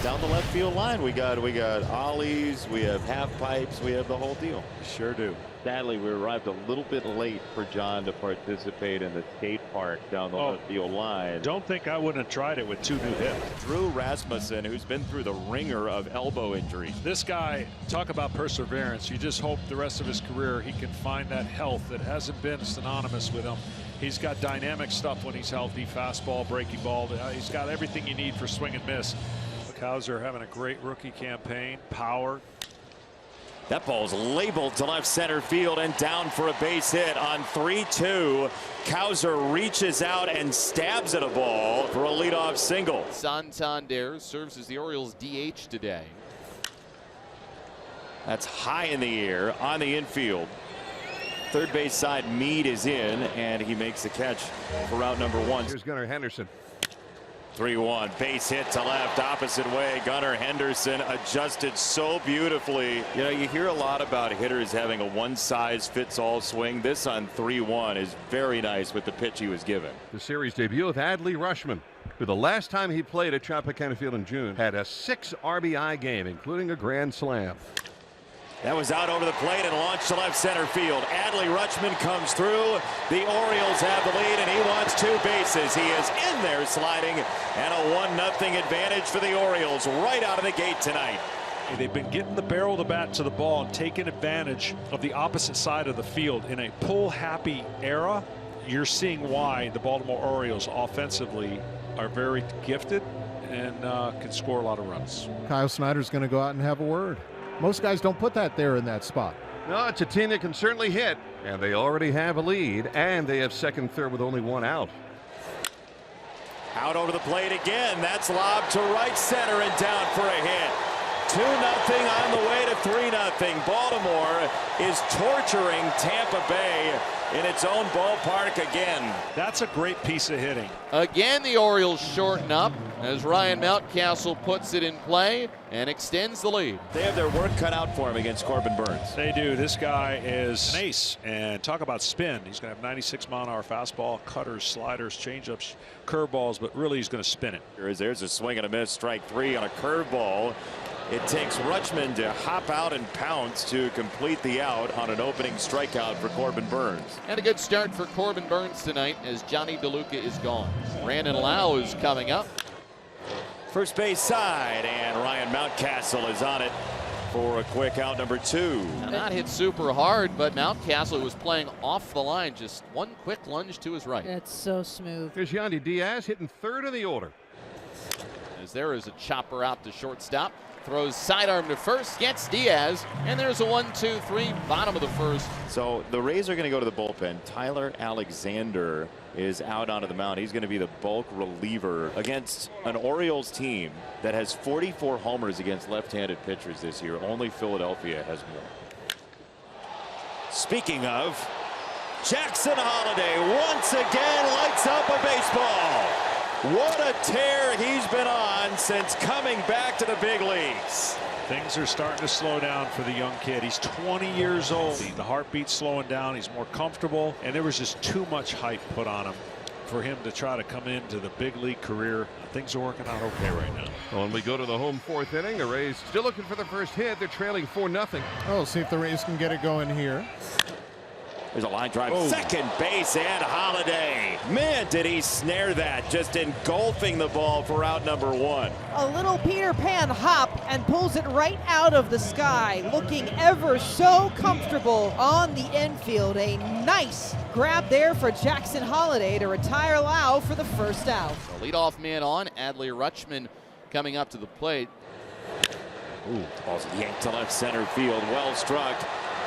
down the left field line. We got ollies, we have half pipes, we have the whole deal. Sure do. Sadly, we arrived a little bit late for John to participate in the skate park down the left field line. Don't think I wouldn't have tried it with 2 new hips. Drew Rasmussen, who's been through the ringer of elbow injuries. This guy, talk about perseverance. You just hope the rest of his career he can find that health that hasn't been synonymous with him. He's got dynamic stuff when he's healthy, fastball, breaking ball. He's got everything you need for swing and miss. Hauser having a great rookie campaign. Power. That ball's labeled to left center field and down for a base hit on 3-2. Hauser reaches out and stabs at a ball for a leadoff single. Santander serves as the Orioles DH today. That's high in the air on the infield. Third base side, Meade is in, and he makes the catch for route number 1. Here's Gunnar Henderson. 3-1, base hit to left, opposite way. Gunnar Henderson adjusted so beautifully. You know, you hear a lot about hitters having a one-size-fits-all swing. This on 3-1 is very nice with the pitch he was given. The series debut of Adley Rutschman, who the last time he played at Tropicana Field in June had a 6 RBI game, including a grand slam. That was out over the plate and launched to left center field. Adley Rutschman comes through. The Orioles have the lead, and he wants 2 bases. He is in there sliding, and a 1-0 advantage for the Orioles right out of the gate tonight. They've been getting the barrel of the bat to the ball and taking advantage of the opposite side of the field. In a pull-happy era, you're seeing why the Baltimore Orioles offensively are very gifted and can score a lot of runs. Kyle Snyder's going to go out and have a word. Most guys don't put that there in that spot. No, it's a team that can certainly hit, and they already have a lead, and they have second, third with only 1 out. Out over the plate again. That's lobbed to right center and down for a hit. 2-0 on the way to 3-0. Baltimore is torturing Tampa Bay in its own ballpark again. That's a great piece of hitting. Again, the Orioles shorten up as Ryan Mountcastle puts it in play and extends the lead. They have their work cut out for him against Corbin Burns. They do. This guy is an ace, and talk about spin. He's going to have 96-mile-an-hour fastball, cutters, sliders, changeups, curveballs, but really he's going to spin it. There's a swing and a miss, strike 3 on a curveball. It takes Rutschman to hop out and pounce to complete the out on an opening strikeout for Corbin Burns. And a good start for Corbin Burns tonight as Johnny DeLuca is gone. Brandon Lau is coming up. First base side, and Ryan Mountcastle is on it for a quick out number 2. Not hit super hard, but Mountcastle was playing off the line. Just one quick lunge to his right. That's so smooth. There's Yandy Diaz hitting third in the order. As there is a chopper out to shortstop. Throws sidearm to first, gets Diaz, and there's a 1-2-3, bottom of the first. So the Rays are going to go to the bullpen. Tyler Alexander is out onto the mound. He's going to be the bulk reliever against an Orioles team that has 44 homers against left-handed pitchers this year. Only Philadelphia has more. Speaking of, Jackson Holliday once again lights up a baseball. What a tear he's been on since coming back to the big leagues. Things are starting to slow down for the young kid. He's 20 years old. The heartbeat's slowing down. He's more comfortable, and there was just too much hype put on him for him to try to come into the big league career. Things are working out okay right now. When we go to the home 4th inning, the Rays still looking for the first hit. They're trailing 4-0. Oh, see if the Rays can get it going here. There's a line drive, second base, and Holliday. Man, did he snare that, just engulfing the ball for out number 1. A little Peter Pan hop and pulls it right out of the sky, looking ever so comfortable on the infield. A nice grab there for Jackson Holliday to retire Lau for the first out. The leadoff man on, Adley Rutschman coming up to the plate. Ooh, ball's yanked to left center field, well struck.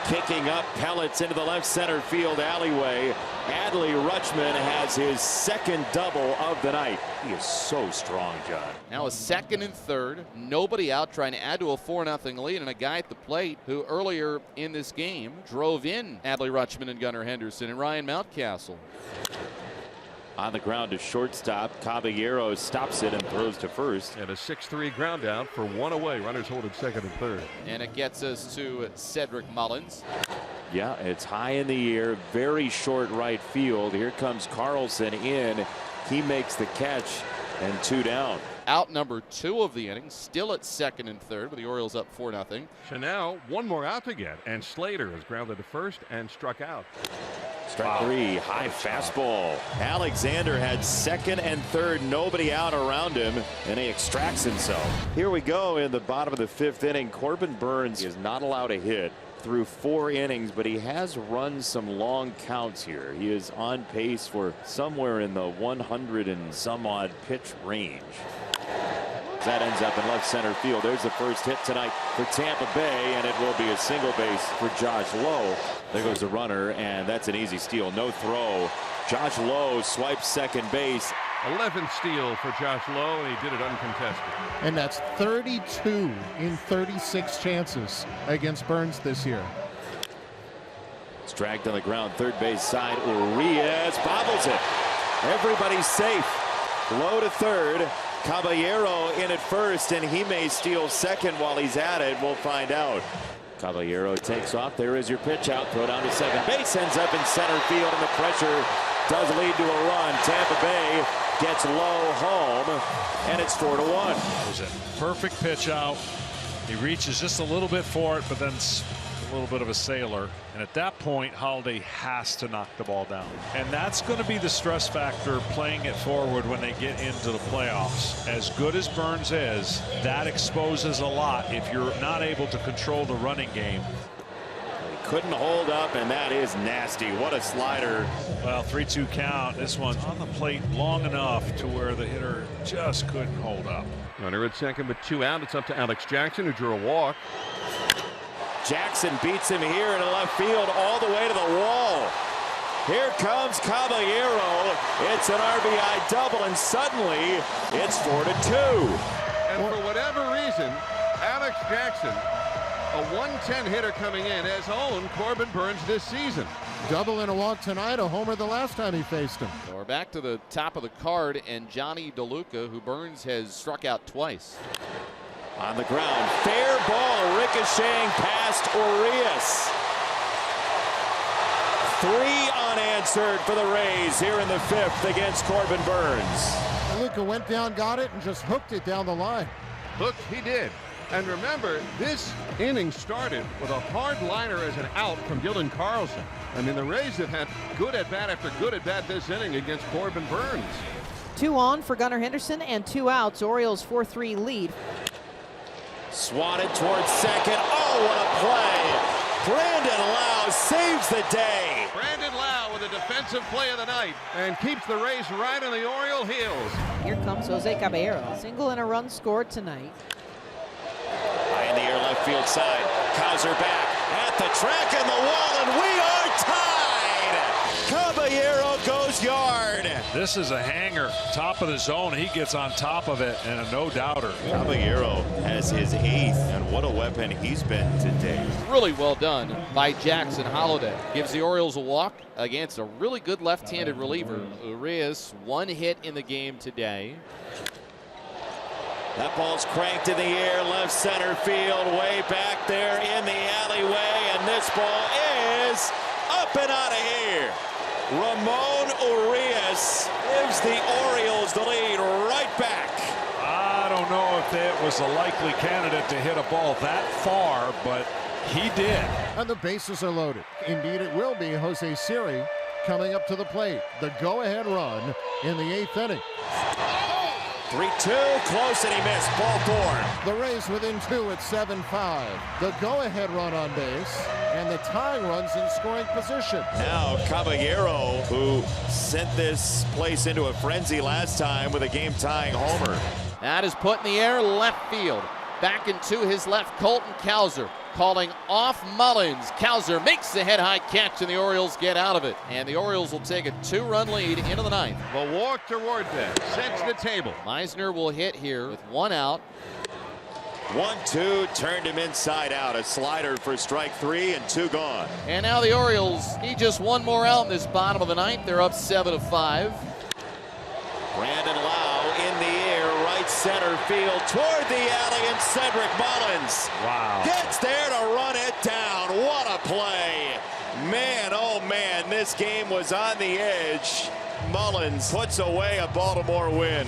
Kicking up pellets into the left center field alleyway. Adley Rutschman has his second double of the night. He is so strong, John. Now a second and third. Nobody out, trying to add to a 4-0 lead, and a guy at the plate who earlier in this game drove in Adley Rutschman and Gunnar Henderson and Ryan Mountcastle. On the ground to shortstop. Caballero stops it and throws to first. And a 6-3 ground out for 1 away. Runners holding second and third. And it gets us to Cedric Mullins. Yeah, it's high in the air, very short right field. Here comes Carlson in. He makes the catch, and 2 down. out number 2 of the inning, still at second and third with the Orioles up 4-0. So now one more out to get, and Slater has grounded to first and struck out. Strike 3, high fastball. Alexander had second and third, nobody out around him, and he extracts himself. Here we go in the bottom of the 5th inning. Corbin Burnes is not allowed a hit through 4 innings, but he has run some long counts here. He is on pace for somewhere in the 100 and some odd pitch range. That ends up in left center field. There's the first hit tonight for Tampa Bay, and it will be a single base for Josh Lowe. There goes the runner, and that's an easy steal. No throw. Josh Lowe swipes second base. 11th steal for Josh Lowe, and he did it uncontested. And that's 32 in 36 chances against Burnes this year. It's dragged on the ground, third base side. Urías bobbles it. Everybody's safe. Low to third. Caballero in at first, and he may steal second while he's at it. We'll find out. Caballero takes off. There is your pitch out. Throw down to second base. Ends up in center field, and the pressure does lead to a run. Tampa Bay gets Lowe home, and it's 4-1. That was a perfect pitch out. He reaches just a little bit for it, but then a little bit of a sailor. And at that point, Holiday has to knock the ball down. And that's going to be the stress factor playing it forward when they get into the playoffs. As good as Burnes is, that exposes a lot if you're not able to control the running game. Couldn't hold up, and that is nasty. What a slider. Well, 3-2 count. This one's on the plate long enough to where the hitter just couldn't hold up. Runner at second with 2 out. It's up to Alex Jackson, who drew a walk. Jackson beats him here in left field all the way to the wall. Here comes Caballero. It's an RBI double, and suddenly it's 4-2. And for whatever reason, Alex Jackson, a 110 hitter coming in, has owned Corbin Burnes this season. Double and a walk tonight, a homer the last time he faced him. So we're back to the top of the card, and Johnny DeLuca, who Burnes has struck out twice. On the ground, fair ball ricocheting past Urías. 3 unanswered for the Rays here in the 5th against Corbin Burnes. DeLuca went down, got it, and just hooked it down the line. Hooked, he did. And remember, this inning started with a hard liner as an out from Dylan Carlson. I mean, the Rays have had good at bat after good at bat this inning against Corbin Burnes. 2 on for Gunnar Henderson and 2 outs. Orioles 4-3 lead. Swatted towards second. Oh, what a play. Brandon Lau saves the day. Brandon Lau with a defensive play of the night and keeps the Rays right on the Oriole heels. Here comes Jose Caballero. Single and a run scored tonight. High in the air left field side. Cowser back at the track and the wall, and we are tied. Caballero goes yard. This is a hanger. Top of the zone. He gets on top of it, and a no-doubter. Caballero has his 8th, and what a weapon he's been today. Really well done by Jackson Holiday. Gives the Orioles a walk against a really good left-handed reliever. Urías, 1 hit in the game today. That ball's cranked in the air, left center field, way back there in the alleyway, and this ball is up and out of here. Ramón Urías gives the Orioles the lead right back. I don't know if it was a likely candidate to hit a ball that far, but he did. And the bases are loaded. Indeed, it will be Jose Siri coming up to the plate. The go-ahead run in the 8th inning. 3-2, close, and he missed. Ball 4. The Rays within 2 at 7-5. The go-ahead run on base, and the tying runs in scoring position. Now Caballero, who sent this place into a frenzy last time with a game-tying homer. That is put in the air left field. Back into his left, Colton Cowser calling off Mullins. Cowser makes the head-high catch, and the Orioles get out of it. And the Orioles will take a 2-run lead into the 9th. The walk to Wardbell sets the table. Meisner will hit here with 1 out. 1-2, turned him inside out. A slider for strike 3 and 2 gone. And now the Orioles need just 1 more out in this bottom of the 9th. They're up 7-5. Brandon Lau in the air, right center field, toward the alley, and Cedric Mullins gets there to run it down. What a play. Man, oh man, this game was on the edge. Mullins puts away a Baltimore win.